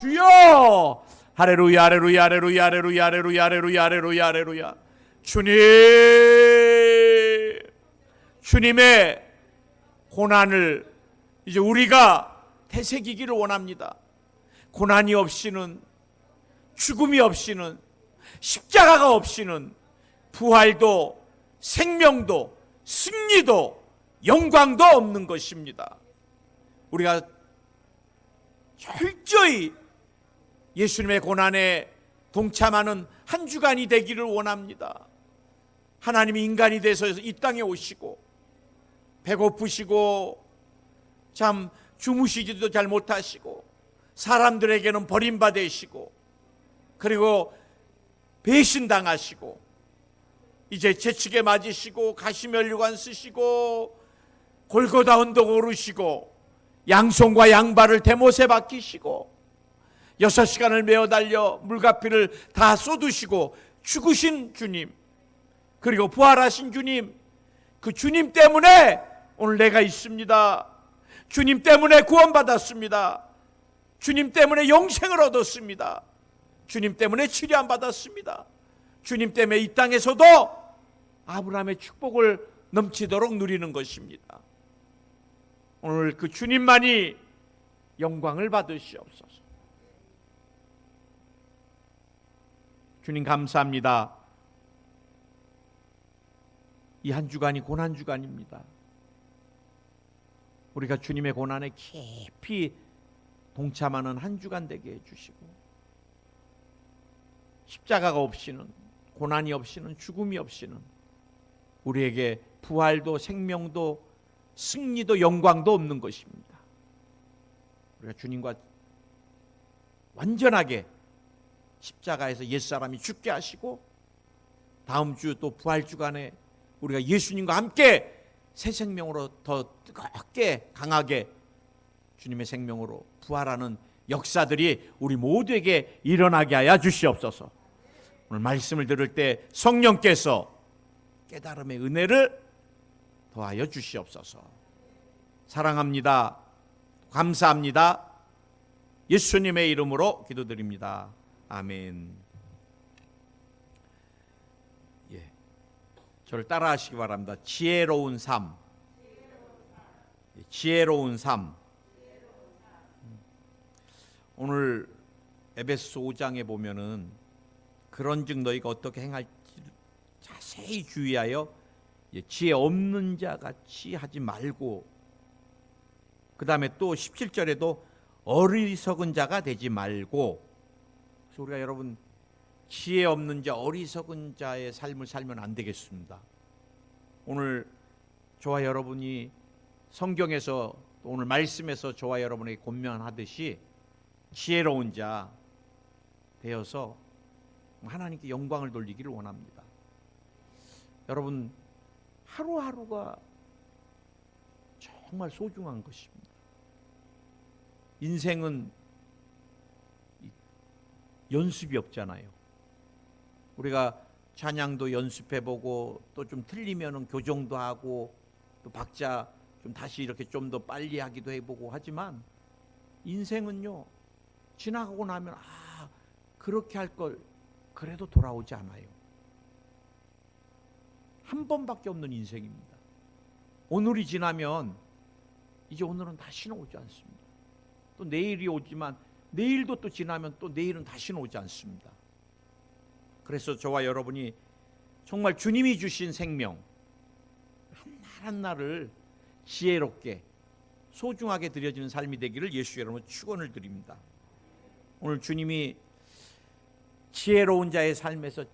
주여! 할렐루야, 할렐루야, 할렐루야, 할렐루야, 할렐루야, 할렐루야, 할렐루야, 할렐루야. 주님, 주님의 고난을 이제 우리가 되새기기를 원합니다. 고난이 없이는, 죽음이 없이는, 십자가가 없이는 부활도 생명도 승리도 영광도 없는 것입니다. 우리가 철저히 예수님의 고난에 동참하는 한 주간이 되기를 원합니다. 하나님이 인간이 되셔서 이 땅에 오시고 배고프시고 참 주무시지도 잘 못하시고 사람들에게는 버림받으시고 그리고 배신당하시고 이제 채찍에 맞으시고 가시면류관 쓰시고 골고다 언덕 오르시고 양손과 양발을 대못에 박히시고 6시간을 메어 달려 물가피를 다 쏟으시고 죽으신 주님, 그리고 부활하신 주님, 그 주님 때문에 오늘 내가 있습니다. 주님 때문에 구원받았습니다. 주님 때문에 영생을 얻었습니다. 주님 때문에 치료함 받았습니다. 주님 때문에 이 땅에서도 아브라함의 축복을 넘치도록 누리는 것입니다. 오늘 그 주님만이 영광을 받으시옵소서. 주님 감사합니다. 이 한 주간이 고난 주간입니다. 우리가 주님의 고난에 깊이 동참하는 한 주간 되게 해주시고 십자가가 없이는, 고난이 없이는, 죽음이 없이는 우리에게 부활도 생명도 승리도 영광도 없는 것입니다. 우리가 주님과 완전하게 십자가에서 옛사람이 죽게 하시고 다음 주 또 부활 주간에 우리가 예수님과 함께 새 생명으로 더 뜨겁게 강하게 주님의 생명으로 부활하는 역사들이 우리 모두에게 일어나게 하여 주시옵소서. 오늘 말씀을 들을 때 성령께서 깨달음의 은혜를 더하여 주시옵소서. 사랑합니다. 감사합니다. 예수님의 이름으로 기도드립니다. 아멘. 예, 저를 따라하시기 바랍니다. 지혜로운 삶. 지혜로운 삶. 오늘 에베소서 5장에 보면은 그런즉 너희가 어떻게 행할지 자세히 주의하여 지혜 없는 자 같이 하지 말고, 그 다음에 또 17절에도 어리석은 자가 되지 말고. 그래서 우리가 여러분 지혜 없는 자, 어리석은 자의 삶을 살면 안 되겠습니다. 오늘 저와 여러분이 성경에서 또 오늘 말씀에서 저와 여러분에게 권면하듯이 지혜로운 자 되어서 하나님께 영광을 돌리기를 원합니다. 여러분 하루하루가 정말 소중한 것입니다. 인생은 연습이 없잖아요. 우리가 찬양도 연습해보고 또 좀 틀리면 교정도 하고 또 박자 좀 다시 이렇게 좀 더 빨리 하기도 해보고 하지만 인생은요 지나가고 나면 그렇게 할 걸 그래도 돌아오지 않아요. 한 번밖에 없는 인생입니다. 오늘이 지나면 이제 오늘은 다시는 오지 않습니다. 또 내일이 오지만 내일도 또 지나면 또 내일은 다시는 오지 않습니다. 그래서 저와 여러분이 정말 주님이 주신 생명 한 날 한 날을 지혜롭게 소중하게 드려지는 삶이 되기를 예수 여러분 축원을 드립니다. 오늘 주님이 지혜로운 자의 삶에서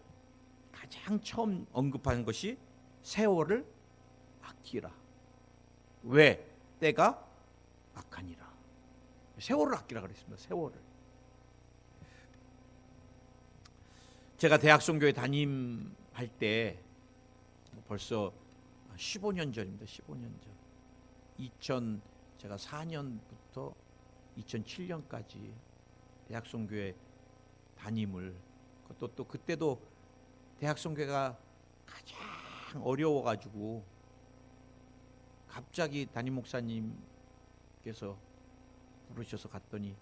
가장 처음 언급하는 것이 세월을 아끼라. 왜? 때가 악하니라. 세월을 아끼라 그랬습니다. 세월을. 제가 대학성교회 담임할 때 벌써 15년 전입니다. 15년 전. 제가 4년부터 2007년까지 대학성교회 담임을, 그것도 또 그때도 대학성교회가 가장 어려워가지고 갑자기 담임 목사님께서 부르셔서 갔더니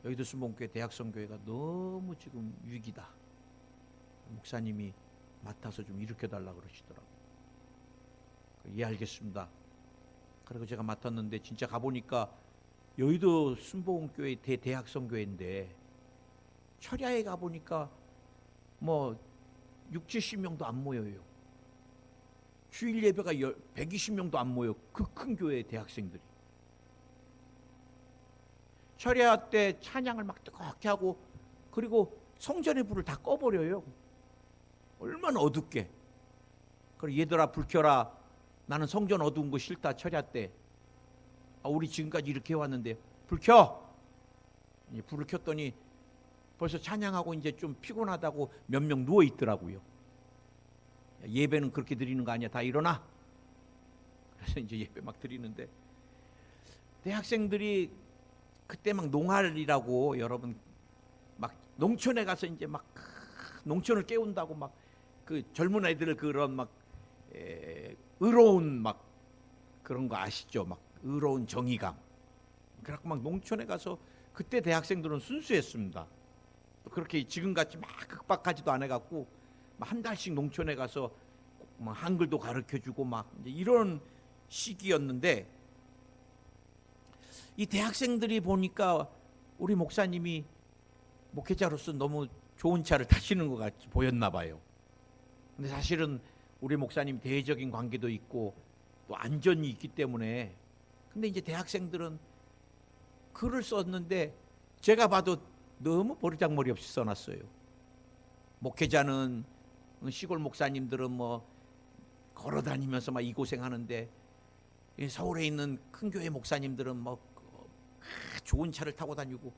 여의도 순복음교회 대학성교회가 너무 지금 위기다. 목사님이 맡아서 좀 일으켜달라 그러시더라고요. 예, 알겠습니다. 그리고 제가 맡았는데 진짜 가보니까 여의도 순복음교회 대학성교회인데 철야에 가보니까 뭐 6, 70명도 안 모여요. 주일 예배가 120명도 안 모여. 그 큰 교회 대학생들이. 철야 때 찬양을 막 뜨겁게 하고 그리고 성전의 불을 다 꺼버려요. 얼마나 어둡게. 그래 얘들아 불 켜라. 나는 성전 어두운 거 싫다. 철야 때. 우리 지금까지 이렇게 해왔는데 불 켜. 불을 켰더니 벌써 찬양하고 이제 좀 피곤하다고 몇 명 누워 있더라고요. 예배는 그렇게 드리는 거 아니야. 다 일어나. 그래서 이제 예배 막 드리는데 대학생들이 그때 막 농활이라고 여러분 막 농촌에 가서 이제 막 농촌을 깨운다고 막 그 젊은 애들 그런 막 의로운 막 그런 거 아시죠? 막 의로운 정의감. 그래갖고 막 농촌에 가서 그때 대학생들은 순수했습니다. 그렇게 지금같이 막 극박하지도 안 해갖고 한 달씩 농촌에 가서 막 한글도 가르쳐주고 막 이제 이런 시기였는데 이 대학생들이 보니까 우리 목사님이 목회자로서 너무 좋은 차를 타시는 것 같이 보였나 봐요. 근데 사실은 우리 목사님 대외적인 관계도 있고 또 안전이 있기 때문에 근데 이제 대학생들은 글을 썼는데 제가 봐도 너무 버르장머리 없이 써놨어요. 목회자는 시골 목사님들은 뭐 걸어다니면서 막 이 고생하는데 서울에 있는 큰 교회 목사님들은 뭐 좋은 차를 타고 다니고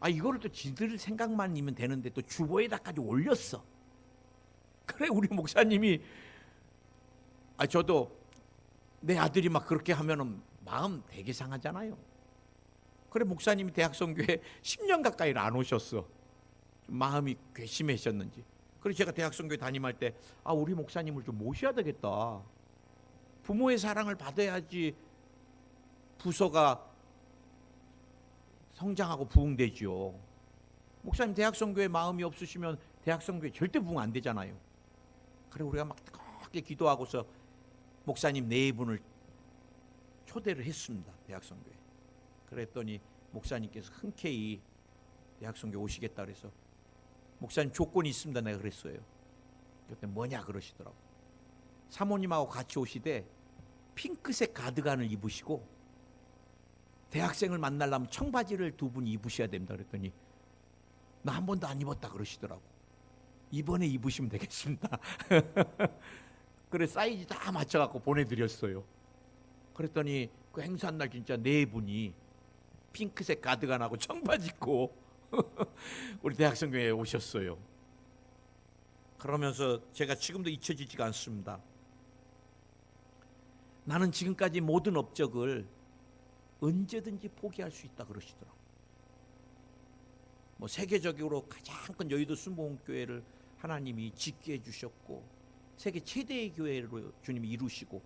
이거를 또 지들 생각만이면 되는데 또 주보에다까지 올렸어. 그래 우리 목사님이 저도 내 아들이 막 그렇게 하면은 마음 되게 상하잖아요. 그래 목사님이 대학성교회 10년 가까이를 안 오셨어. 마음이 괘씸하셨는지. 그래서 제가 대학성교회 담임할 때 우리 목사님을 좀 모셔야 되겠다. 부모의 사랑을 받아야지 부서가 성장하고 부흥되지요. 목사님 대학성교회 마음이 없으시면 대학성교회 절대 부흥 안 되잖아요. 그래 우리가 막 뜨겁게 기도하고서 목사님 네 분을 초대를 했습니다. 대학성교회. 그랬더니 목사님께서 흔쾌히 대학성교회 오시겠다 그래서 목사님 조건이 있습니다. 내가 그랬어요. 그때 뭐냐 그러시더라고. 사모님하고 같이 오시되 핑크색 가드건을 입으시고 대학생을 만나려면 청바지를 2분 입으셔야 됩니다. 그랬더니 나 한 번도 안 입었다 그러시더라고. 이번에 입으시면 되겠습니다. 그래 사이즈 다 맞춰갖고 보내드렸어요. 그랬더니 그 행사한 날 진짜 네 분이 핑크색 가드건하고 청바지 입고 우리 대학성교회에 오셨어요. 그러면서 제가 지금도 잊혀지지가 않습니다. 나는 지금까지 모든 업적을 언제든지 포기할 수 있다 그러시더라고요. 뭐 세계적으로 가장 큰 여의도 순복음교회를 하나님이 짓게 해주셨고 세계 최대의 교회로 주님이 이루시고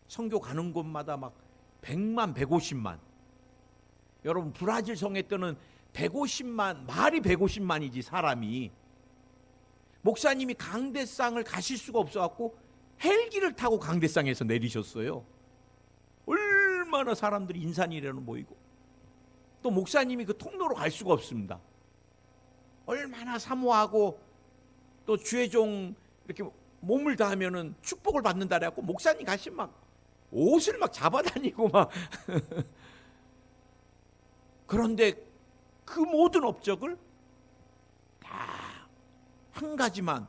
선교 가는 곳마다 막 100만 150만 여러분 브라질 성회 때는 150만 말이 150만이지 사람이 목사님이 강대상을 가실 수가 없어갖고 헬기를 타고 강대상에서 내리셨어요. 얼마나 사람들이 인산이래로 모이고 또 목사님이 그 통로로 갈 수가 없습니다. 얼마나 사모하고 또 주의 종 이렇게 몸을 다하면은 축복을 받는다 그래갖고 목사님 가시면 막 옷을 막 잡아다니고 막 그런데 그 모든 업적을 다 한 가지만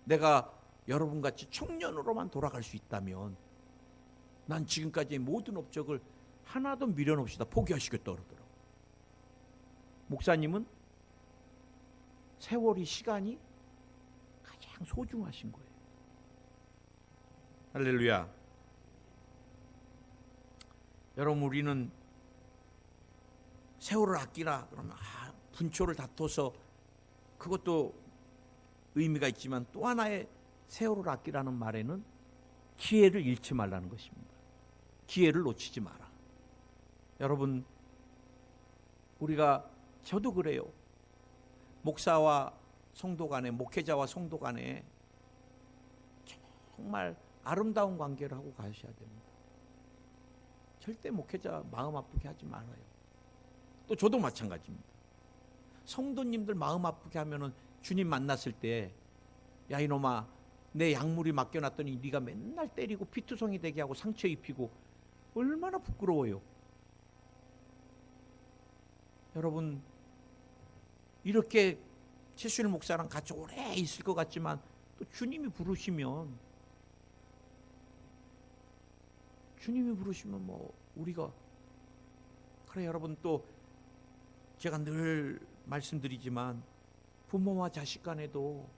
내가 여러분같이 청년으로만 돌아갈 수 있다면 난 지금까지의 모든 업적을 하나도 미련 없이 다 포기하시겠다 그러더라고요. 목사님은 세월이 시간이 가장 소중하신 거예요. 할렐루야. 여러분 우리는 세월을 아끼라 그러면 분초를 다퉈서 그것도 의미가 있지만 또 하나의 세월을 아끼라는 말에는 기회를 잃지 말라는 것입니다. 기회를 놓치지 마라. 여러분 우리가 저도 그래요. 목사와 성도 간에, 목회자와 성도 간에 정말 아름다운 관계를 하고 가셔야 됩니다. 절대 목회자 마음 아프게 하지 말아요. 또 저도 마찬가지입니다. 성도님들 마음 아프게 하면은 주님 만났을 때, 야 이놈아, 내 약물이 맡겨놨더니 네가 맨날 때리고 피투성이 되게 하고 상처 입히고, 얼마나 부끄러워요. 여러분, 이렇게 최수일 목사랑 같이 오래 있을 것 같지만 또 주님이 부르시면 뭐 우리가, 그래 여러분, 또 제가 늘 말씀드리지만 부모와 자식 간에도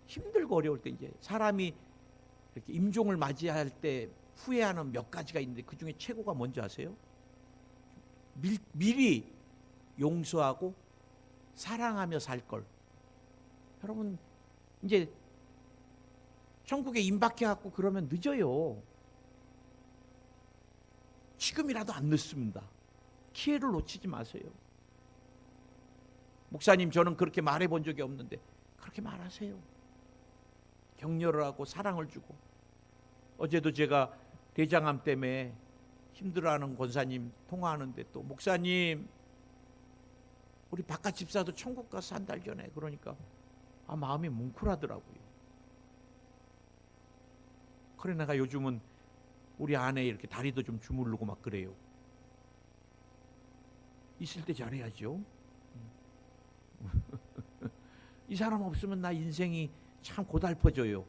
힘들고 어려울 때, 이제 사람이 이렇게 임종을 맞이할 때 후회하는 몇 가지가 있는데 그 중에 최고가 뭔지 아세요? 미리 용서하고 사랑하며 살 걸. 여러분, 이제 천국에 임박해 갖고 그러면 늦어요. 지금이라도 안 늦습니다. 기회를 놓치지 마세요. 목사님, 저는 그렇게 말해 본 적이 없는데 그렇게 말하세요. 격려를 하고 사랑을 주고. 어제도 제가 대장암 때문에 힘들어하는 권사님 통화하는데, 또 목사님, 우리 바깥 집사도 천국 가서 한 달 전에, 그러니까 마음이 뭉클하더라고요. 그래 내가 요즘은 우리 아내 이렇게 다리도 좀 주무르고 막 그래요. 있을 때 잘해야죠. 이 사람 없으면 나 인생이 참 고달퍼져요.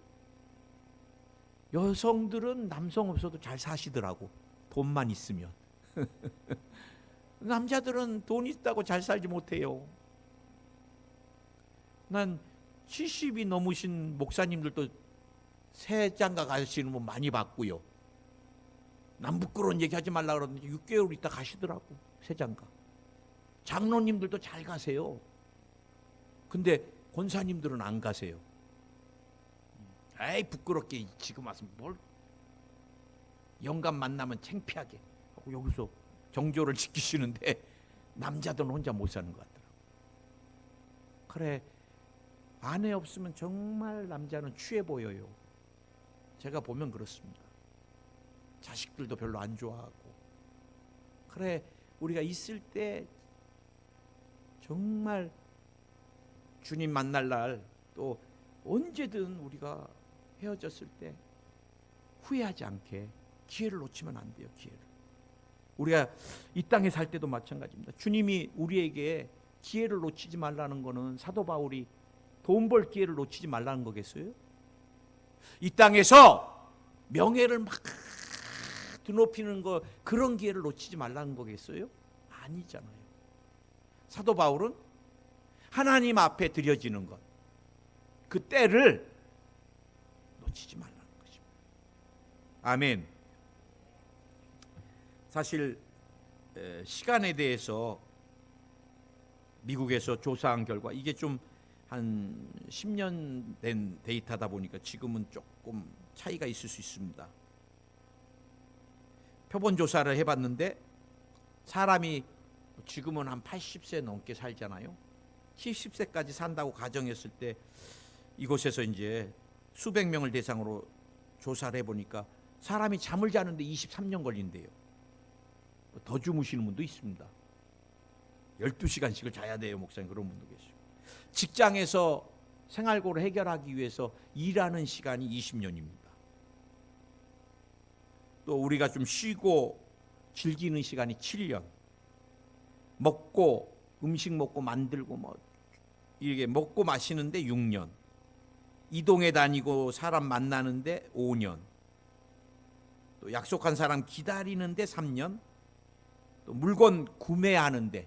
여성들은 남성 없어도 잘 사시더라고, 돈만 있으면. 남자들은 돈 있다고 잘 살지 못해요. 난 70이 넘으신 목사님들도 새 장가 가시는 분 많이 봤고요. 남 부끄러운 얘기 하지 말라 그러는데 6개월 있다 가시더라고, 새 장가. 장로님들도 잘 가세요. 근데 권사님들은 안 가세요. 에이 부끄럽게 지금 와서 뭘, 영감 만나면 창피하게 하고 여기서 정조를 지키시는데 남자들은 혼자 못 사는 것 같더라고. 그래, 아내 없으면 정말 남자는 취해 보여요. 제가 보면 그렇습니다. 자식들도 별로 안 좋아하고. 그래, 우리가 있을 때 정말 주님 만날 날, 또 언제든 우리가 헤어졌을 때 후회하지 않게 기회를 놓치면 안 돼요. 기회를. 우리가 이 땅에 살 때도 마찬가지입니다. 주님이 우리에게 기회를 놓치지 말라는 거는, 사도 바울이 돈 벌 기회를 놓치지 말라는 거겠어요? 이 땅에서 명예를 막 드높이는 거, 그런 기회를 놓치지 말라는 거겠어요? 아니잖아요. 사도 바울은 하나님 앞에 드려지는 것, 그 때를 놓치지 말라는 것입니다. 아멘. 사실 시간에 대해서 미국에서 조사한 결과, 이게 좀 한 10년 된 데이터다 보니까 지금은 조금 차이가 있을 수 있습니다. 표본 조사를 해봤는데, 사람이 지금은 한 80세 넘게 살잖아요. 70세까지 산다고 가정했을 때 이곳에서 이제 수백 명을 대상으로 조사를 해보니까 사람이 잠을 자는데 23년 걸린대요. 더 주무시는 분도 있습니다. 12시간씩을 자야 돼요, 목사님. 그런 분도 계시고. 직장에서 생활고를 해결하기 위해서 일하는 시간이 20년입니다. 또 우리가 좀 쉬고 즐기는 시간이 7년. 먹고, 음식 먹고 만들고 뭐 이게 먹고 마시는데 6년. 이동해 다니고 사람 만나는데 5년. 또 약속한 사람 기다리는데 3년. 또 물건 구매하는데,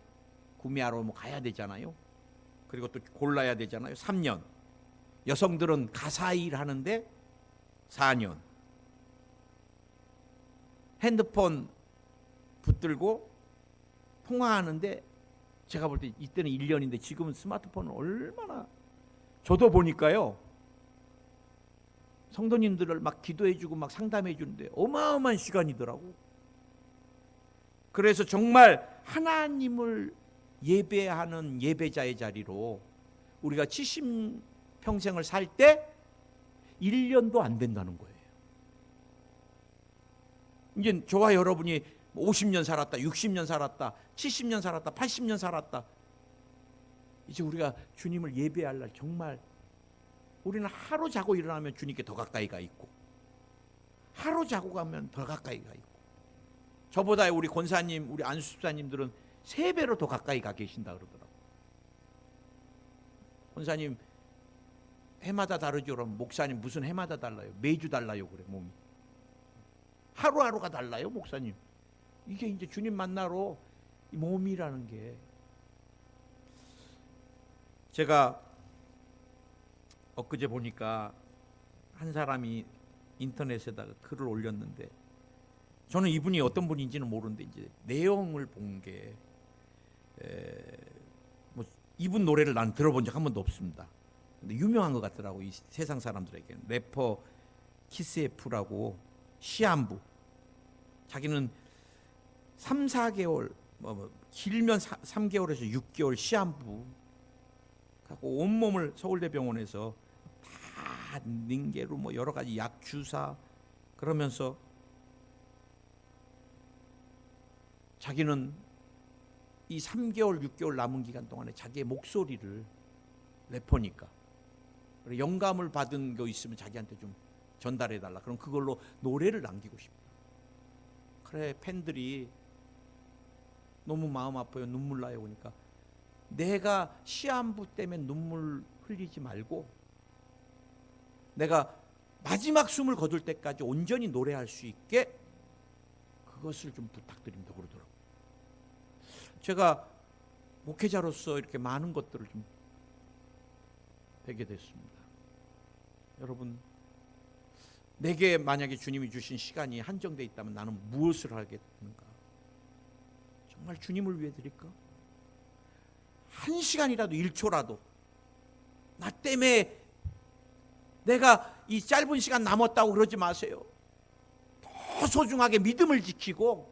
구매하러 뭐 가야 되잖아요. 그리고 또 골라야 되잖아요. 3년. 여성들은 가사일 하는데 4년. 핸드폰 붙들고 통화하는데, 제가 볼 때 이때는 1년인데 지금은 스마트폰은 얼마나, 저도 보니까요, 성도님들을 막 기도해주고 막 상담해주는데 어마어마한 시간이더라고. 그래서 정말 하나님을 예배하는 예배자의 자리로 우리가 70평생을 살 때 1년도 안 된다는 거예요. 이제 저와 여러분이 50년 살았다, 60년 살았다, 70년 살았다, 80년 살았다. 이제 우리가 주님을 예배할 날 정말 우리는 하루 자고 일어나면 주님께 더 가까이 가 있고, 하루 자고 가면 더 가까이 가 있고, 저보다 우리 권사님, 우리 안수집사님들은 3배로 더 가까이 가 계신다 그러더라고요. 권사님 해마다 다르죠. 그럼 목사님 무슨 해마다 달라요? 매주 달라요. 그래 몸이. 하루하루가 달라요, 목사님. 이게 이제 주님 만나러 이 몸이라는 게. 제가 엊그제 보니까 한 사람이 인터넷에다가 글을 올렸는데, 저는 이분이 어떤 분인지는 모르는데 이제 내용을 본 게 뭐 이분 노래를 난 들어본 적 한 번도 없습니다. 근데 유명한 것 같더라고, 이 세상 사람들에게. 래퍼 키스F라고 시한부. 자기는 3, 4개월 길면 3개월에서 6개월 시한부 갖고 온몸을 서울대병원에서 다 링게로 뭐 여러 가지 약 주사 그러면서 자기는 이 3개월 6개월 남은 기간 동안에 자기의 목소리를 래퍼니까 영감을 받은 거 있으면 자기한테 좀 전달해 달라. 그럼 그걸로 노래를 남기고 싶다. 그래, 팬들이 너무 마음 아파요, 눈물 나요. 그러니까 내가 시한부 때문에 눈물 흘리지 말고 내가 마지막 숨을 거둘 때까지 온전히 노래할 수 있게 그것을 좀 부탁드립니다 그러더라고요. 제가 목회자로서 이렇게 많은 것들을 좀 뵈게 됐습니다. 여러분, 내게 만약에 주님이 주신 시간이 한정되어 있다면 나는 무엇을 하겠는가? 정말 주님을 위해 드릴까? 1시간이라도 1초라도 나 때문에 내가 이 짧은 시간 남았다고 그러지 마세요. 더 소중하게 믿음을 지키고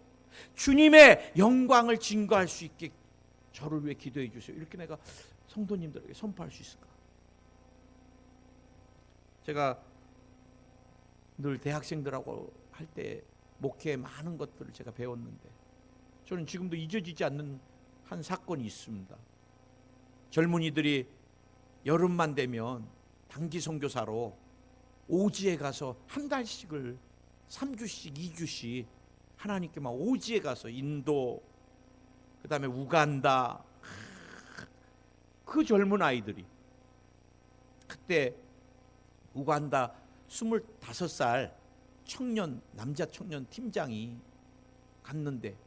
주님의 영광을 증거할 수 있게 저를 위해 기도해 주세요. 이렇게 내가 성도님들에게 선포할 수 있을까? 제가 늘 대학생들하고 할 때 목회의 많은 것들을 제가 배웠는데 저는 지금도 잊어지지 않는 한 사건이 있습니다. 젊은이들이 여름만 되면 단기 선교사로 오지에 가서 한 달씩을 3주씩 2주씩 하나님께 막 오지에 가서 인도 그 다음에 우간다 그 젊은 아이들이 그때 우간다 25살 청년 남자 청년 팀장이 갔는데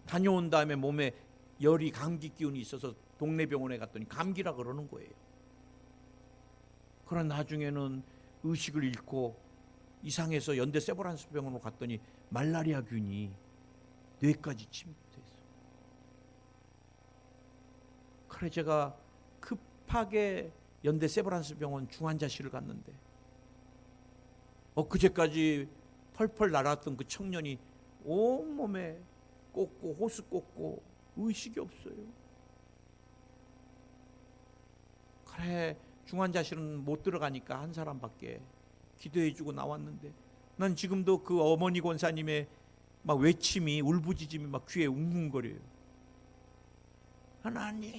다녀온 다음에 몸에 열이 감기 기운이 있어서 동네 병원에 갔더니 감기라 그러는 거예요. 그러나 나중에는 의식을 잃고 이상해서 연대 세브란스 병원으로 갔더니 말라리아균이 뇌까지 침입돼서. 그래 제가 급하게 연대 세브란스 병원 중환자실을 갔는데 엊그제까지 펄펄 날았던 그 청년이 온몸에 꽂고 호스 꽂고 의식이 없어요. 그래 중환자실은 못 들어가니까 한 사람밖에 기도해주고 나왔는데 난 지금도 그 어머니 권사님의 막 외침이 울부짖음이 막 귀에 웅웅거려요. 하나님,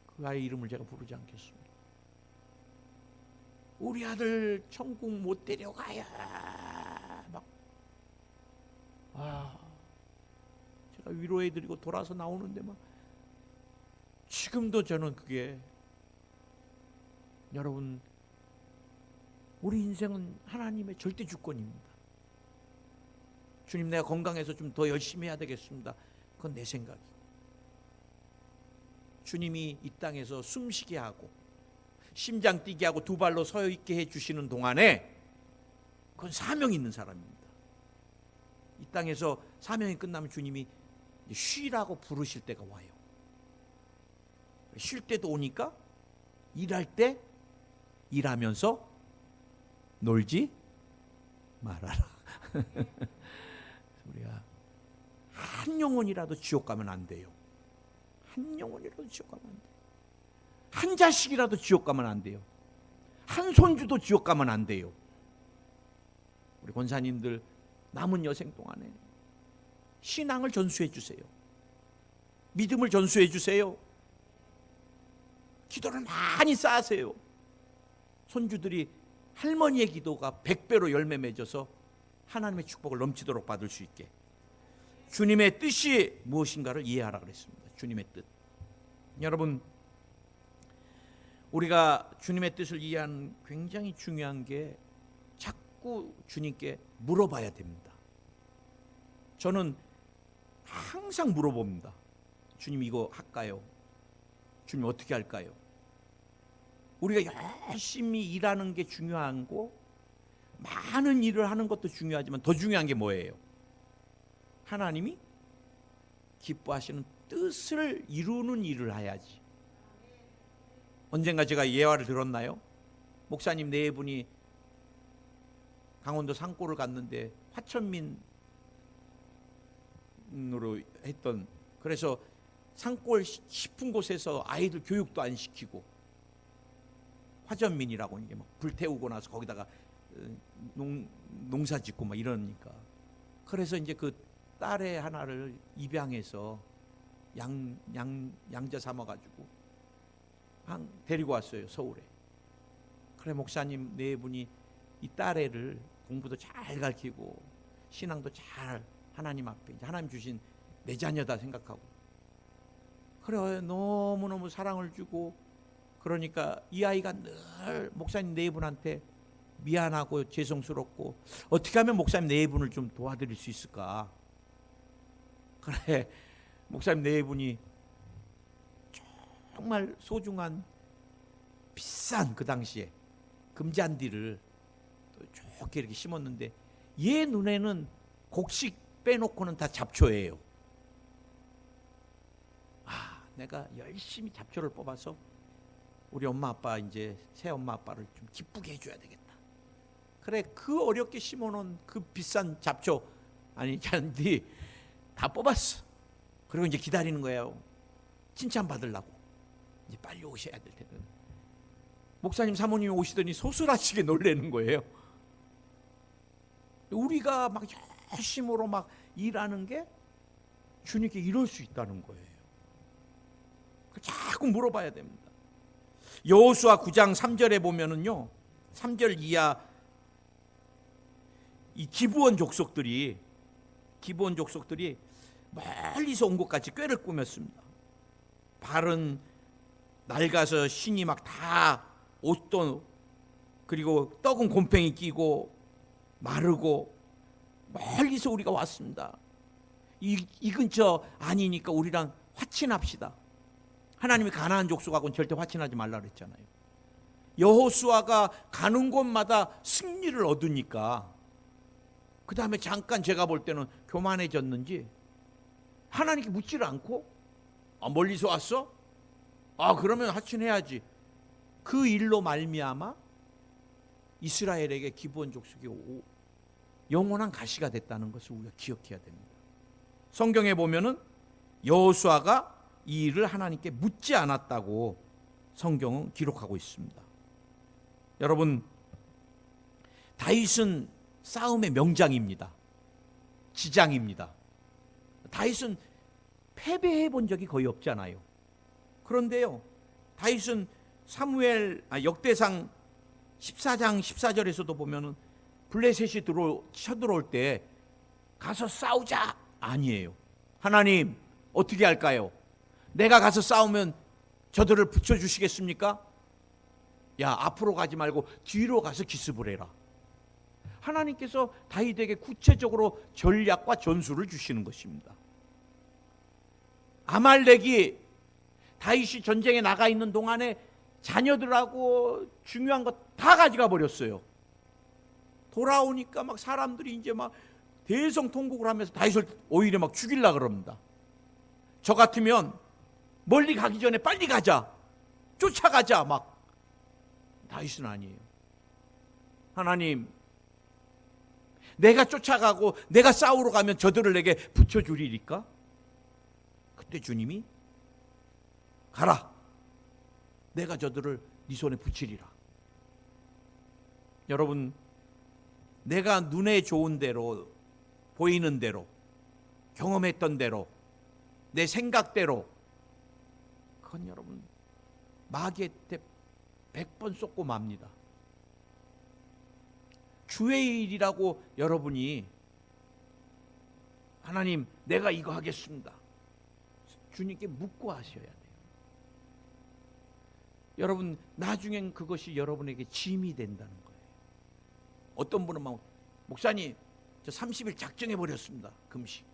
그 아이 이름을 제가 부르지 않겠습니다. 우리 아들 천국 못 데려가요. 막 제가 위로해드리고 돌아서 나오는데 막 지금도 저는 그게 여러분 우리 인생은 하나님의 절대 주권입니다. 주님 내가 건강해서 좀 더 열심히 해야 되겠습니다. 그건 내 생각이고 주님이 이 땅에서 숨쉬게 하고 심장 뛰게 하고 두 발로 서 있게 해주시는 동안에 그건 사명 있는 사람입니다. 이 땅에서 사명이 끝나면 주님이 쉬라고 부르실 때가 와요. 쉴 때도 오니까 일할 때 일하면서 놀지 말아라. 우리가 한 영혼이라도 지옥 가면 안 돼요. 한 영혼이라도 지옥 가면 안 돼요. 한 자식이라도 지옥 가면 안 돼요. 한 손주도 지옥 가면 안 돼요. 우리 권사님들 남은 여생 동안에 신앙을 전수해 주세요. 믿음을 전수해 주세요. 기도를 많이 쌓으세요. 손주들이 할머니의 기도가 100배로 열매 맺어서 하나님의 축복을 넘치도록 받을 수 있게 주님의 뜻이 무엇인가를 이해하라 그랬습니다. 주님의 뜻. 여러분, 우리가 주님의 뜻을 이해하는 굉장히 중요한 게 자꾸 주님께 물어봐야 됩니다. 저는 항상 물어봅니다. 주님 이거 할까요? 주님 어떻게 할까요? 우리가 열심히 일하는 게 중요한 거, 많은 일을 하는 것도 중요하지만 더 중요한 게 뭐예요? 하나님이 기뻐하시는 뜻을 이루는 일을 해야지. 언젠가 제가 예화를 들었나요? 목사님 네 분이 강원도 산골을 갔는데 화천민으로 했던, 그래서 산골 싶은 곳에서 아이들 교육도 안 시키고 화전민이라고 이게 막 불태우고 나서 거기다가 농사 짓고 막 이러니까, 그래서 이제 그 딸의 하나를 입양해서 양자 삼아가지고 데리고 왔어요, 서울에. 그래 목사님 네 분이 이 딸애를 공부도 잘 가르치고 신앙도 잘 하나님 앞에 이제 하나님 주신 내 자녀다 생각하고, 그래 너무너무 사랑을 주고, 그러니까 이 아이가 늘 목사님 네 분한테 미안하고 죄송스럽고 어떻게 하면 목사님 네 분을 좀 도와드릴 수 있을까. 그래 목사님 네 분이 정말 소중한 비싼 그 당시에 금잔디를 좋게 이렇게 심었는데 얘 눈에는 곡식 빼놓고는 다 잡초예요. 내가 열심히 잡초를 뽑아서 우리 엄마 아빠 이제 새 엄마 아빠를 좀 기쁘게 해줘야 되겠다. 그래 그 어렵게 심어놓은 그 비싼 잡초 아니 잔디 다 뽑았어. 그리고 이제 기다리는 거예요. 칭찬 받으려고. 이제 빨리 오셔야 될 텐데. 목사님 사모님이 오시더니 소스라치게 놀라는 거예요. 우리가 막 열심으로 막 일하는 게 주님께 이럴 수 있다는 거예요. 자꾸 물어봐야 됩니다. 여호수아 9장 3절에 보면은요, 3절 이하 이 기브온 족속들이 멀리서 온 것까지 꾀를 꾸몄습니다. 발은 낡아서 신이 막 다 옷도, 그리고 떡은 곰팡이 끼고 마르고 멀리서 우리가 왔습니다. 이 근처 아니니까 우리랑 화친합시다. 하나님이 가나안 족속하고는 절대 화친하지 말라 그랬잖아요. 여호수아가 가는 곳마다 승리를 얻으니까 그 다음에 잠깐 제가 볼 때는 교만해졌는지 하나님께 묻지를 않고 멀리서 왔어? 그러면 화친해야지. 그 일로 말미암아 이스라엘에게 기브온 족속이 영원한 가시가 됐다는 것을 우리가 기억해야 됩니다. 성경에 보면은 여호수아가 이 일을 하나님께 묻지 않았다고 성경은 기록하고 있습니다. 여러분, 다윗은 싸움의 명장입니다. 지장입니다. 다윗은 패배해 본 적이 거의 없잖아요. 그런데요, 다윗은 역대상 14장 14절에서도 보면은 블레셋이 쳐들어올 때 가서 싸우자 아니에요. 하나님 어떻게 할까요? 내가 가서 싸우면 저들을 붙여주시겠습니까? 야, 앞으로 가지 말고 뒤로 가서 기습을 해라. 하나님께서 다윗에게 구체적으로 전략과 전술을 주시는 것입니다. 아말렉이 다윗이 전쟁에 나가 있는 동안에 자녀들하고 중요한 것 다 가져가 버렸어요. 돌아오니까 막 사람들이 이제 막 대성통곡을 하면서 다윗을 오히려 막 죽이려고 그럽니다. 저 같으면 멀리 가기 전에 빨리 가자, 쫓아가자 막. 다윗은 아니에요. 하나님, 내가 쫓아가고 내가 싸우러 가면 저들을 내게 붙여주리리까? 그때 주님이 가라, 내가 저들을 네 손에 붙이리라. 여러분, 내가 눈에 좋은 대로, 보이는 대로, 경험했던 대로, 내 생각대로, 그건 여러분 마귀한테 100번 쏟고 맙니다. 주의 일이라고 여러분이 하나님 내가 이거 하겠습니다, 주님께 묻고 하셔야 돼요. 여러분, 나중엔 그것이 여러분에게 짐이 된다는 거예요. 어떤 분은 막, 목사님 저 30일 작정해 버렸습니다, 금식.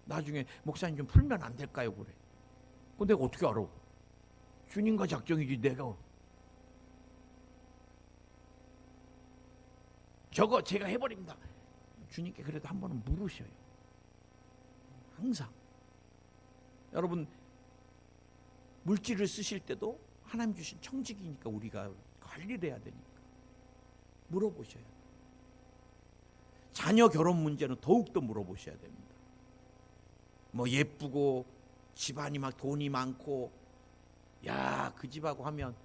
나중에 목사님 좀 풀면 안 될까요? 그래. 근데 내가 어떻게 알아? 주님과 작정이지 내가. 저거 제가 해버립니다. 주님께 그래도 한 번은 물으셔요. 항상. 여러분, 물질을 쓰실 때도 하나님 주신 청직이니까 우리가 관리를 해야 되니까 물어보셔야 돼요. 자녀 결혼 문제는 더욱더 물어보셔야 됩니다. 뭐 예쁘고 집안이 막 돈이 많고, 야, 그 집하고 하면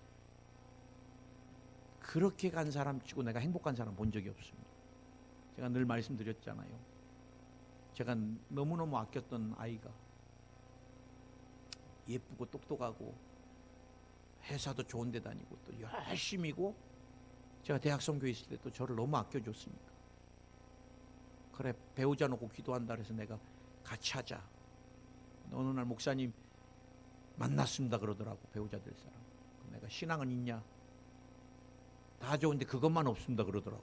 그렇게 간 사람 치고 내가 행복한 사람 본 적이 없습니다. 제가 늘 말씀드렸잖아요. 제가 너무너무 아꼈던 아이가 예쁘고 똑똑하고 회사도 좋은 데 다니고 또 열심히고, 제가 대학 선교에 있을 때 또 저를 너무 아껴줬으니까, 그래 배우자 놓고 기도한다 그래서 내가 같이 하자. 어느 날 목사님 만났습니다 그러더라고, 배우자 될 사람. 내가 신앙은 있냐? 다 좋은데 그것만 없습니다 그러더라고.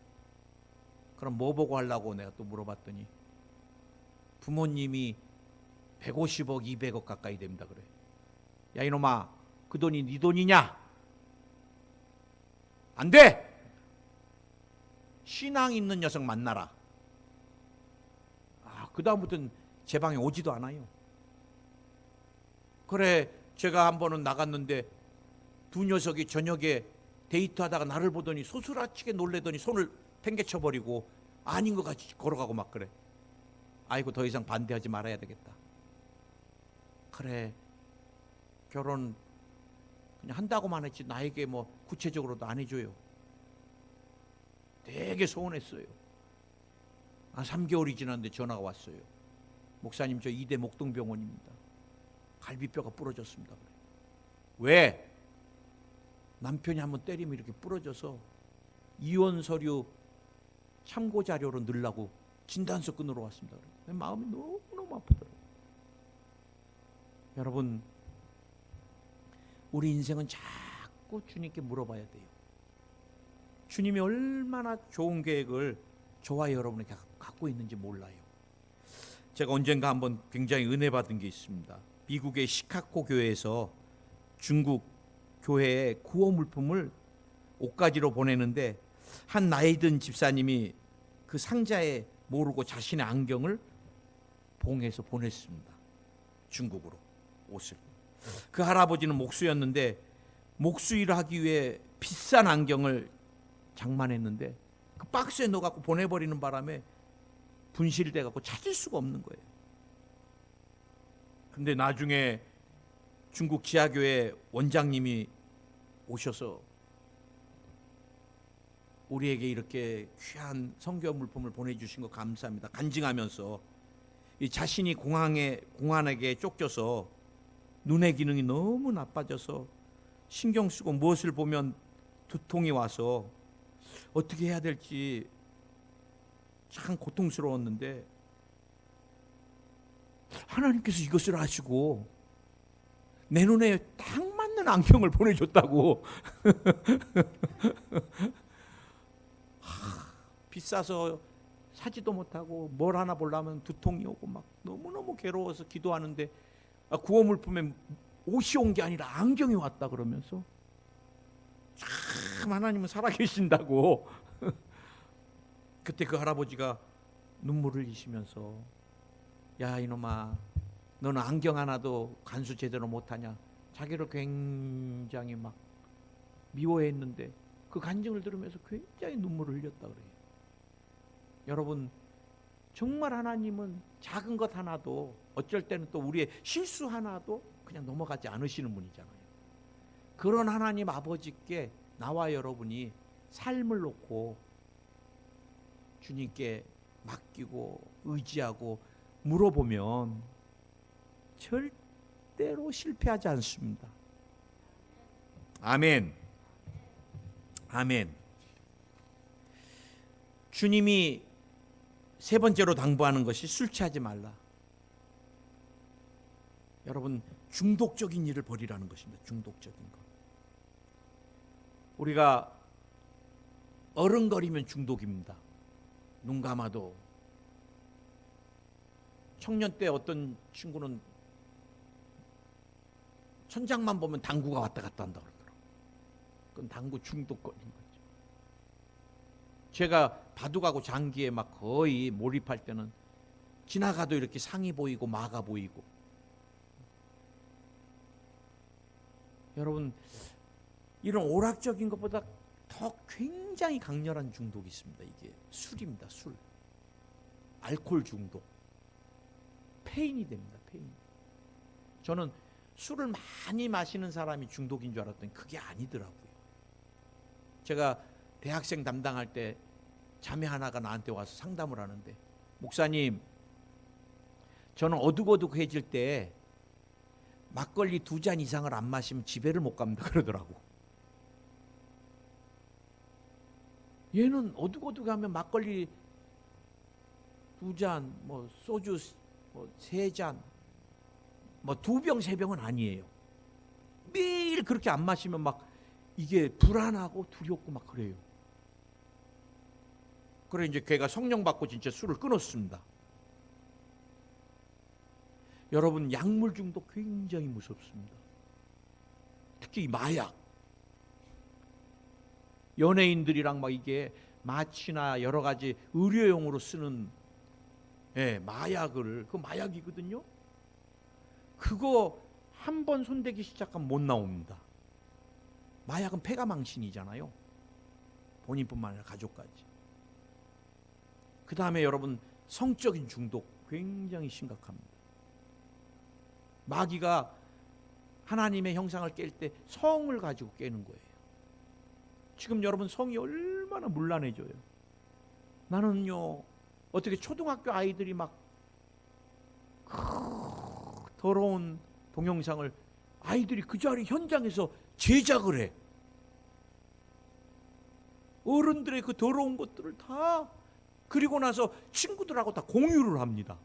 그럼 뭐 보고 하려고 내가 또 물어봤더니 부모님이 150억 200억 가까이 됩니다 그래. 야 이놈아, 그 돈이 네 돈이냐? 안 돼! 신앙 있는 녀석 만나라. 그 다음부터는 제 방에 오지도 않아요. 그래, 제가 한 번은 나갔는데 두 녀석이 저녁에 데이트하다가 나를 보더니 소스라치게 놀래더니 손을 팽개쳐버리고 아닌 것 같이 걸어가고 막 그래. 아이고, 더 이상 반대하지 말아야 되겠다. 그래, 결혼 그냥 한다고만 했지 나에게 뭐 구체적으로도 안 해줘요. 되게 소원했어요. 한 3개월이 지났는데 전화가 왔어요. 목사님, 저 이대 목동병원입니다. 갈비뼈가 부러졌습니다. 그래. 왜? 남편이 한번 때리면 이렇게 부러져서 이혼 서류 참고 자료로 넣으려고 진단서 끊으러 왔습니다. 그래. 내 마음이 너무너무 아프더라고요. 여러분, 우리 인생은 자꾸 주님께 물어봐야 돼요. 주님이 얼마나 좋은 계획을 저와 여러분에게 갖고 있는지 몰라요. 제가 언젠가 한번 굉장히 은혜 받은 게 있습니다. 미국의 시카고 교회에서 중국 교회에 구호 물품을 옷가지로 보내는데 한 나이 든 집사님이 그 상자에 모르고 자신의 안경을 봉해서 보냈습니다. 중국으로 옷을. 그 할아버지는 목수였는데 목수일을 하기 위해 비싼 안경을 장만했는데 그 박스에 넣어갖고 보내버리는 바람에 분실돼갖고 찾을 수가 없는 거예요. 근데 나중에 중국 지하교회 원장님이 오셔서 우리에게 이렇게 귀한 성교 물품을 보내주신 거 감사합니다 간증하면서, 이 자신이 공안에게 쫓겨서 눈의 기능이 너무 나빠져서 신경 쓰고 무엇을 보면 두통이 와서 어떻게 해야 될지 참 고통스러웠는데 하나님께서 이것을 아시고 내 눈에 딱 맞는 안경을 보내줬다고. 비싸서 사지도 못하고 뭘 하나 보려면 두통이 오고 막 너무너무 괴로워서 기도하는데 구호 물품에 옷이 온 게 아니라 안경이 왔다 그러면서 참 하나님은 살아계신다고. 그때 그 할아버지가 눈물을 흘리시면서, 야 이놈아, 너는 안경 하나도 간수 제대로 못하냐. 자기를 굉장히 막 미워했는데 그 간증을 들으면서 굉장히 눈물을 흘렸다 그래요. 여러분, 정말 하나님은 작은 것 하나도, 어쩔 때는 또 우리의 실수 하나도 그냥 넘어가지 않으시는 분이잖아요. 그런 하나님 아버지께 나와 여러분이 삶을 놓고 주님께 맡기고 의지하고 물어보면 절대로 실패하지 않습니다. 아멘. 아멘. 주님이 세 번째로 당부하는 것이 술 취하지 말라. 여러분, 중독적인 일을 벌이라는 것입니다. 중독적인 것. 우리가 어른거리면 중독입니다. 눈 감아도. 청년 때 어떤 친구는 천장만 보면 당구가 왔다 갔다 한다 그러더라고요. 그건 당구 중독 걸린 거죠. 제가 바둑하고 장기에 막 거의 몰입할 때는 지나가도 이렇게 상이 보이고 마가 보이고. 여러분, 이런 오락적인 것보다 더 굉장히 강렬한 중독이 있습니다. 이게 술입니다. 술. 알코올 중독. 폐인이 됩니다. 폐인. 저는 술을 많이 마시는 사람이 중독인 줄 알았더니 그게 아니더라고요. 제가 대학생 담당할 때 자매 하나가 나한테 와서 상담을 하는데, 목사님, 저는 어둑어둑해질 때 막걸리 2잔 이상을 안 마시면 집에를 못 갑니다 그러더라고. 얘는 어둑어둑하면 막걸리 2잔, 뭐 소주 뭐 3잔, 뭐 2병 3병은 아니에요. 매일 그렇게 안 마시면 막 이게 불안하고 두렵고 막 그래요. 그래 이제 걔가 성령 받고 진짜 술을 끊었습니다. 여러분, 약물 중독 굉장히 무섭습니다. 특히 마약. 연예인들이랑 막 이게 마취나 여러 가지 의료용으로 쓰는 마약을, 그 마약이거든요. 그거 한 번 손대기 시작하면 못 나옵니다. 마약은 폐가 망신이잖아요. 본인뿐만 아니라 가족까지. 그 다음에 여러분, 성적인 중독 굉장히 심각합니다. 마귀가 하나님의 형상을 깰 때 성을 가지고 깨는 거예요. 지금 여러분, 성이 얼마나 문란해져요. 나는요, 어떻게 초등학교 아이들이 막 더러운 동영상을 아이들이 그 자리 현장에서 제작을 해. 어른들의 그 더러운 것들을 다, 그리고 나서 친구들하고 다 공유를 합니다.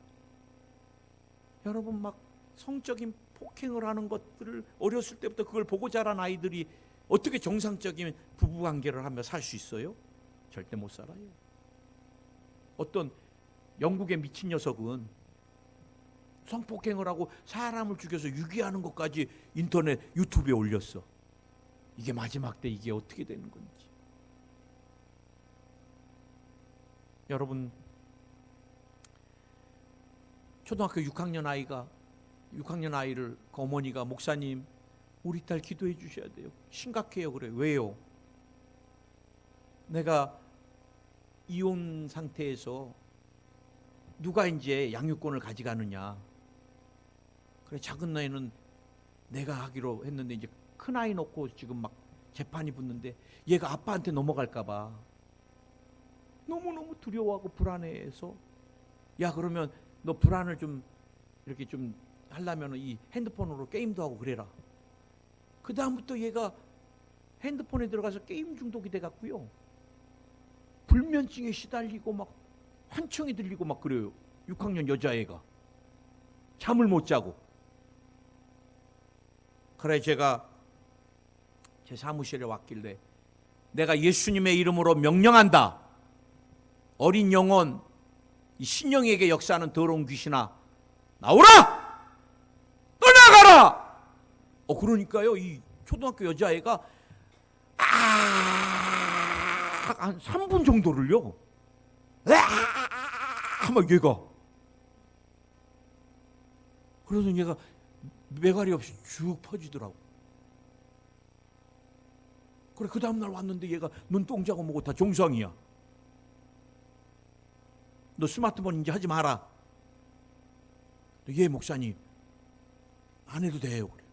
여러분, 막 성적인 폭행을 하는 것들을 어렸을 때부터 그걸 보고 자란 아이들이 어떻게 정상적인 부부관계를 하며 살 수 있어요? 절대 못 살아요. 어떤 영국의 미친 녀석은 성폭행을 하고 사람을 죽여서 유기하는 것까지 인터넷 유튜브에 올렸어. 이게 마지막 때 이게 어떻게 되는 건지. 여러분, 초등학교 6학년 아이를 그 어머니가, 목사님, 우리 딸 기도해 주셔야 돼요. 심각해요. 그래. 왜요? 내가 이혼 상태에서 누가 이제 양육권을 가져가느냐. 그래, 작은 나이는 내가 하기로 했는데 이제 큰 아이 놓고 지금 막 재판이 붙는데 얘가 아빠한테 넘어갈까 봐 너무너무 두려워하고 불안해해서, 야, 그러면 너 불안을 좀 이렇게 좀 하려면 이 핸드폰으로 게임도 하고 그래라. 그 다음부터 얘가 핸드폰에 들어가서 게임 중독이 돼갖고요, 불면증에 시달리고 막 환청이 들리고 막 그래요. 6학년 여자애가 잠을 못 자고. 그래, 제가 제 사무실에 왔길래 내가 예수님의 이름으로 명령한다. 어린 영혼, 이 신령에게 역사하는 더러운 귀신아, 나오라! 떠나가라! 그러니까요, 이 초등학교 여자애가 한 3분 정도를요, 막 얘가, 그래서 얘가 매가리 없이 쭉 퍼지더라고. 그래, 그 다음날 왔는데 얘가 눈동자고 뭐고 다 정상이야. 너 스마트폰 이제 하지 마라. 예, 목사님. 안 해도 돼요. 그래.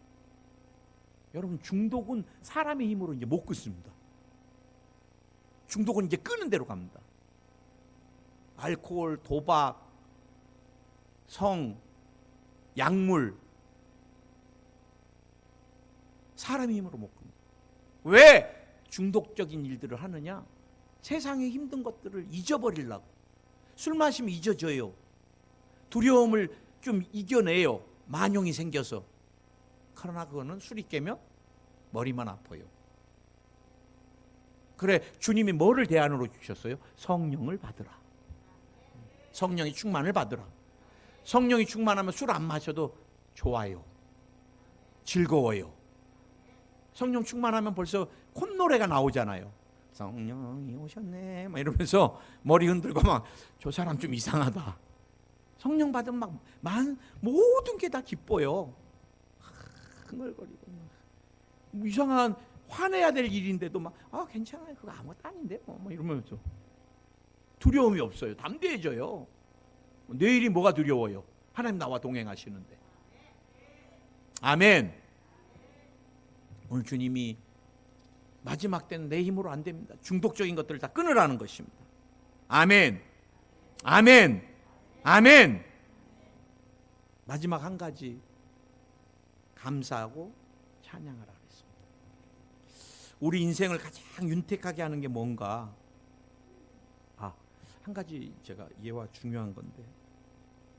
여러분, 중독은 사람의 힘으로 이제 못 끊습니다. 중독은 이제 끄는 대로 갑니다. 알코올, 도박, 성, 약물, 사람의 힘으로 못 끊는. 왜 중독적인 일들을 하느냐? 세상의 힘든 것들을 잊어버리려고. 술 마시면 잊어져요. 두려움을 좀 이겨내요. 만용이 생겨서. 그러나 그거는 술이 깨면 머리만 아파요. 그래, 주님이 뭐를 대안으로 주셨어요? 성령을 받으라. 성령의 충만을 받으라. 성령이 충만하면 술 안 마셔도 좋아요. 즐거워요. 성령 충만하면 벌써 콧노래가 나오잖아요. 성령이 오셨네 막 이러면서 머리 흔들고 막 저 사람 좀 이상하다. 성령 받으면 막 모든 게 다 기뻐요. 흥얼거리고 막 이상한 화내야 될 일인데도 막 괜찮아요. 그거 아무것도 아닌데 뭐 이러면서 두려움이 없어요. 담대해져요. 내일이 뭐가 두려워요? 하나님 나와 동행하시는데. 아멘. 오늘 주님이 마지막 때는 내 힘으로 안 됩니다. 중독적인 것들을 다 끊으라는 것입니다. 아멘. 아멘. 아멘. 마지막 한 가지 감사하고 찬양하라 그랬습니다. 우리 인생을 가장 윤택하게 하는 게 뭔가? 한 가지 제가 예와 중요한 건데,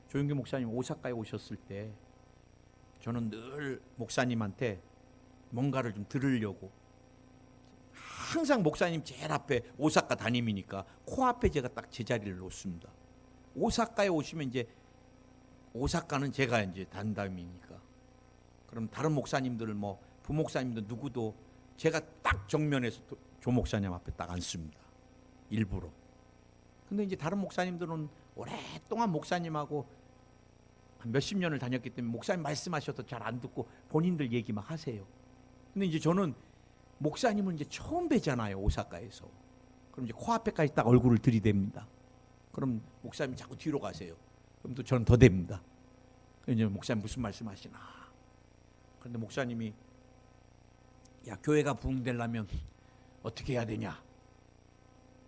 조용기 목사님 오사카에 오셨을 때 저는 늘 목사님한테 뭔가를 좀 들으려고 항상 목사님 제일 앞에, 오사카 담임이니까 코앞에 제가 딱 제자리를 놓습니다. 오사카에 오시면 이제 오사카는 제가 이제 담임이니까, 그럼 다른 목사님들 뭐 부목사님들 누구도 제가 딱 정면에서 조 목사님 앞에 딱 앉습니다. 일부러. 근데 이제 다른 목사님들은 오랫동안 목사님하고 한 몇십 년을 다녔기 때문에 목사님 말씀하셔도 잘 안 듣고 본인들 얘기 막 하세요. 근데 이제 저는 목사님은 이제 처음 뵈잖아요, 오사카에서. 그럼 이제 코앞에까지 딱 얼굴을 들이댑니다. 그럼 목사님이 자꾸 뒤로 가세요. 그럼 또 저는 더 댑니다. 그럼 이제 목사님 무슨 말씀하시나. 그런데 목사님이 야, 교회가 부흥되려면 어떻게 해야 되냐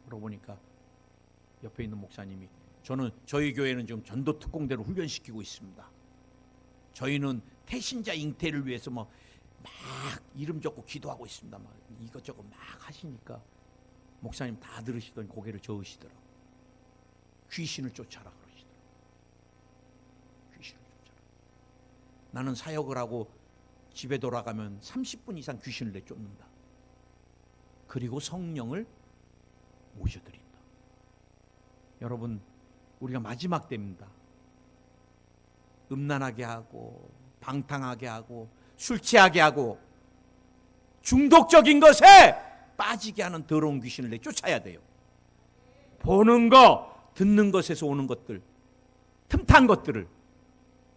물어보니까 옆에 있는 목사님이, 저희 교회는 지금 전도 특공대로 훈련시키고 있습니다. 저희는 태신자 잉태를 위해서 막 이름 적고 기도하고 있습니다. 막 이것저것 막 하시니까 목사님 다 들으시더니 고개를 저으시더라고. 귀신을 쫓아라 그러시더라고. 귀신을 쫓아라. 나는 사역을 하고 집에 돌아가면 30분 이상 귀신을 내쫓는다. 그리고 성령을 모셔드린다. 여러분, 우리가 마지막 때입니다. 음란하게 하고 방탕하게 하고 술 취하게 하고 중독적인 것에 빠지게 하는 더러운 귀신을 내쫓아야 돼요. 보는 거, 듣는 것에서 오는 것들, 틈탄 것들을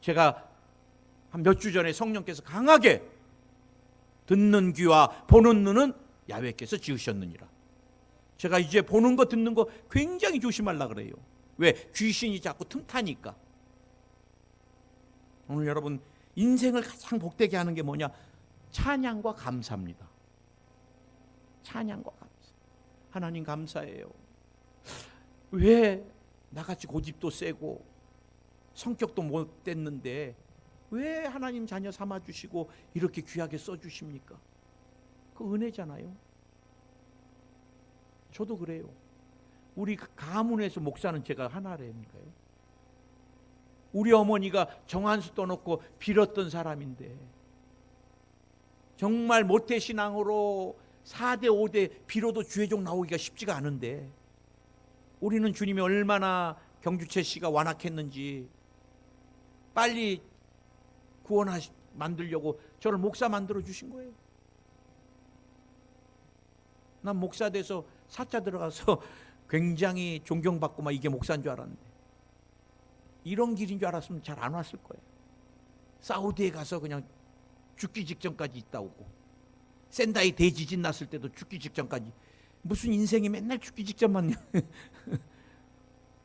제가 한 몇 주 전에 성령께서 강하게 듣는 귀와 보는 눈은 야훼께서 지으셨느니라. 제가 이제 보는 거 듣는 거 굉장히 조심하려고 그래요. 왜? 귀신이 자꾸 틈타니까. 오늘 여러분, 인생을 가장 복되게 하는 게 뭐냐? 찬양과 감사입니다. 찬양과 감사. 하나님 감사해요. 왜 나같이 고집도 세고 성격도 못 됐는데 왜 하나님 자녀 삼아주시고 이렇게 귀하게 써주십니까? 그 은혜잖아요. 저도 그래요. 우리 가문에서 목사는 제가 하나라니까요. 우리 어머니가 정한수 떠놓고 빌었던 사람인데 정말 모태신앙으로 4대 5대 빌어도 주회종 나오기가 쉽지가 않은데 우리는 주님이 얼마나 경주채 씨가 완악했는지 빨리 만들려고 저를 목사 만들어 주신 거예요. 난 목사 돼서 사자 들어가서 굉장히 존경받고 막 이게 목사인 줄 알았는데 이런 길인 줄 알았으면 잘 안 왔을 거예요. 사우디에 가서 그냥 죽기 직전까지 있다 오고, 센다이 대지진 났을 때도 죽기 직전까지, 무슨 인생이 맨날 죽기 직전만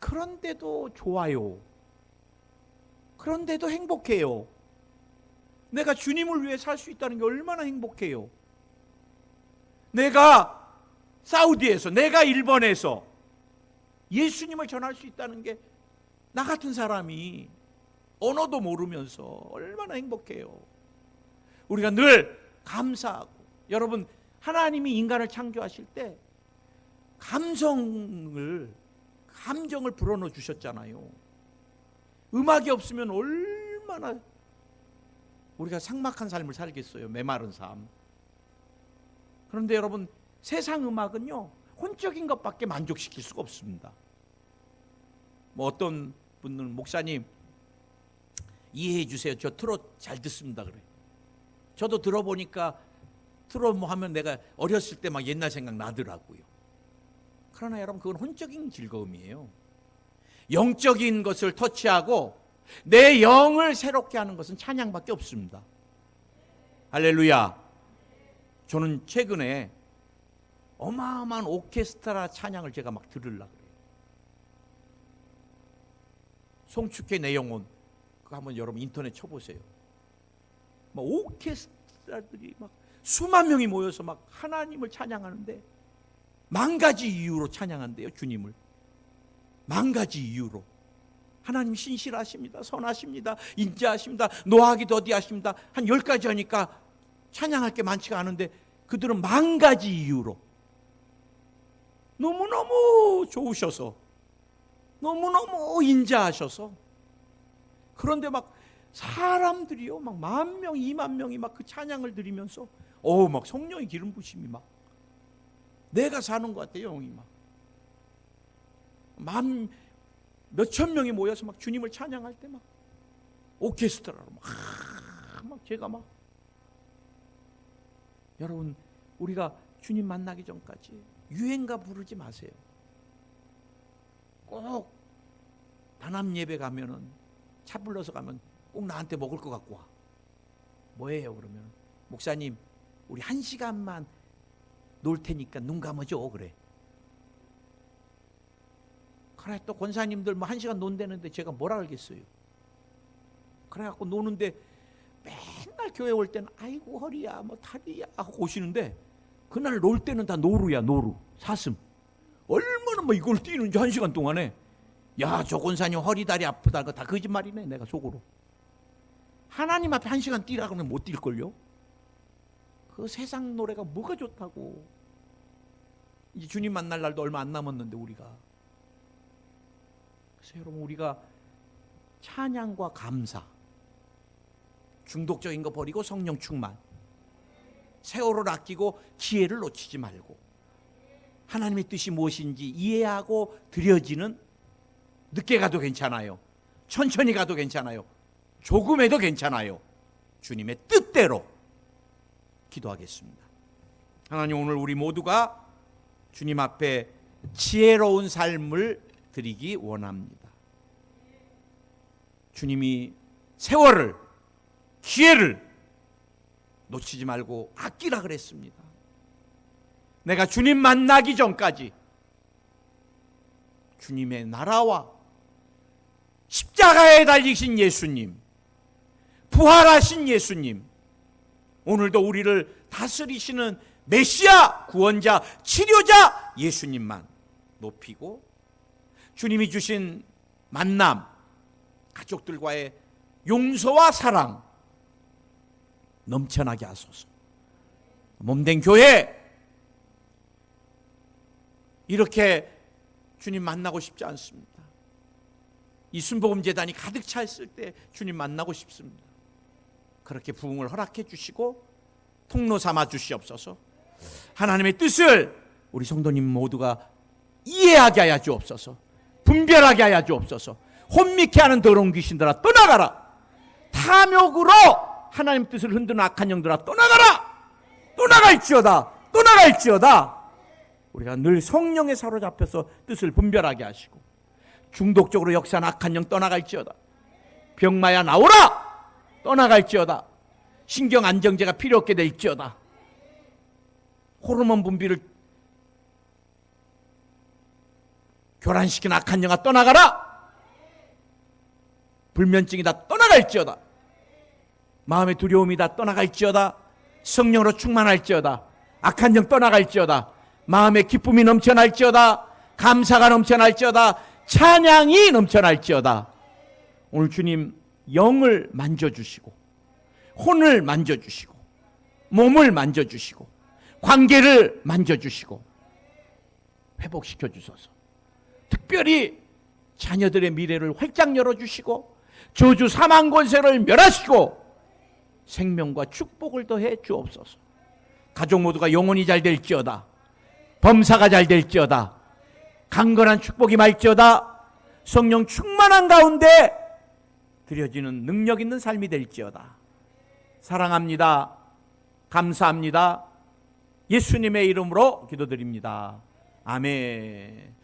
그런데도 좋아요. 그런데도 행복해요. 내가 주님을 위해 살 수 있다는 게 얼마나 행복해요. 내가 사우디에서, 내가 일본에서 예수님을 전할 수 있다는 게 나 같은 사람이 언어도 모르면서 얼마나 행복해요. 우리가 늘 감사하고, 여러분 하나님이 인간을 창조하실 때 감정을 불어넣어 주셨잖아요. 음악이 없으면 얼마나 우리가 삭막한 삶을 살겠어요. 메마른 삶. 그런데 여러분, 세상 음악은요, 혼적인 것밖에 만족시킬 수가 없습니다. 뭐 어떤 분은 목사님 이해해 주세요. 저 트롯 잘 듣습니다. 그래. 저도 들어보니까 트롯 뭐 하면 내가 어렸을 때 막 옛날 생각 나더라고요. 그러나 여러분, 그건 혼적인 즐거움이에요. 영적인 것을 터치하고 내 영을 새롭게 하는 것은 찬양밖에 없습니다. 할렐루야. 저는 최근에 어마어마한 오케스트라 찬양을 제가 막 들으려고 그래요. 송축회 내용은 그거 한번 여러분 인터넷 쳐보세요. 막 오케스트라들이 막 수만 명이 모여서 막 하나님을 찬양하는데, 만 가지 이유로 찬양한대요. 주님을 만 가지 이유로. 하나님 신실하십니다, 선하십니다, 인자하십니다, 노하기 더디하십니다. 한 10가지 하니까 찬양할 게 많지가 않은데, 그들은 만 가지 이유로 너무너무 좋으셔서, 너무너무 인자하셔서. 그런데 막 사람들이요, 막 10,000명, 20,000명이 막 그 찬양을 드리면서 막 성령의 기름 부심이 막 내가 사는 것 같아요. 영이 막 몇천 명이 모여서 막 주님을 찬양할 때 막 오케스트라로 막 제가 막, 여러분, 우리가 주님 만나기 전까지 유행가 부르지 마세요. 꼭 단합 예배 가면은, 차 불러서 가면 꼭 나한테 먹을 거 갖고 와. 뭐예요? 그러면 목사님 우리 1시간만 놀 테니까 눈 감아줘. 그래. 그래, 또 권사님들 뭐 1시간 논다는데 제가 뭘 알겠어요. 그래갖고 노는데 맨날 교회 올 때는 아이고 허리야 뭐 다리야 하고 오시는데, 그날 놀 때는 다 노루야, 노루, 사슴. 얼마나 뭐 이걸 뛰는지 1시간 동안에. 야, 저 권사님 허리 다리 아프다, 그거 다 거짓말이네. 내가 속으로 하나님 앞에 1시간 뛰라고 하면 못 뛸걸요. 그 세상 노래가 뭐가 좋다고. 이제 주님 만날 날도 얼마 안 남았는데 우리가. 그래서 여러분, 우리가 찬양과 감사, 중독적인 거 버리고 성령 충만, 세월을 아끼고 기회를 놓치지 말고, 하나님의 뜻이 무엇인지 이해하고 드려지는, 늦게 가도 괜찮아요, 천천히 가도 괜찮아요, 조금 해도 괜찮아요, 주님의 뜻대로 기도하겠습니다. 하나님, 오늘 우리 모두가 주님 앞에 지혜로운 삶을 드리기 원합니다. 주님이 세월을, 기회를 놓치지 말고 아끼라 그랬습니다. 내가 주님 만나기 전까지 주님의 나라와 십자가에 달리신 예수님, 부활하신 예수님, 오늘도 우리를 다스리시는 메시아, 구원자, 치료자 예수님만 높이고, 주님이 주신 만남, 가족들과의 용서와 사랑 넘쳐나게 하소서. 몸된 교회, 이렇게 주님 만나고 싶지 않습니다. 이 순복음재단이 가득 차 있을 때 주님 만나고 싶습니다. 그렇게 부흥을 허락해 주시고 통로 삼아 주시옵소서. 하나님의 뜻을 우리 성도님 모두가 이해하게 하여 주옵소서. 분별하게 하여 주옵소서. 혼미케 하는 더러운 귀신들아 떠나가라. 탐욕으로 하나님 뜻을 흔드는 악한 영들아 떠나가라. 떠나갈지어다. 떠나갈지어다. 우리가 늘 성령에 사로잡혀서 뜻을 분별하게 하시고, 중독적으로 역사한 악한 영 떠나갈지어다. 병마야 나오라. 떠나갈지어다. 신경 안정제가 필요 없게 될지어다. 호르몬 분비를 교란시킨 악한 영아 떠나가라. 불면증이 다 떠나갈지어다. 마음의 두려움이 다 떠나갈지어다. 성령으로 충만할지어다. 악한 영 떠나갈지어다. 마음의 기쁨이 넘쳐날지어다. 감사가 넘쳐날지어다. 찬양이 넘쳐날지어다. 오늘 주님 영을 만져주시고 혼을 만져주시고 몸을 만져주시고 관계를 만져주시고 회복시켜 주소서. 특별히 자녀들의 미래를 활짝 열어주시고 저주 사망 권세를 멸하시고 생명과 축복을 더해 주옵소서. 가족 모두가 영혼이 잘 될지어다. 범사가 잘 될지어다. 강건한 축복이 말지어다. 성령 충만한 가운데 드려지는 능력 있는 삶이 될지어다. 사랑합니다. 감사합니다. 예수님의 이름으로 기도드립니다. 아멘.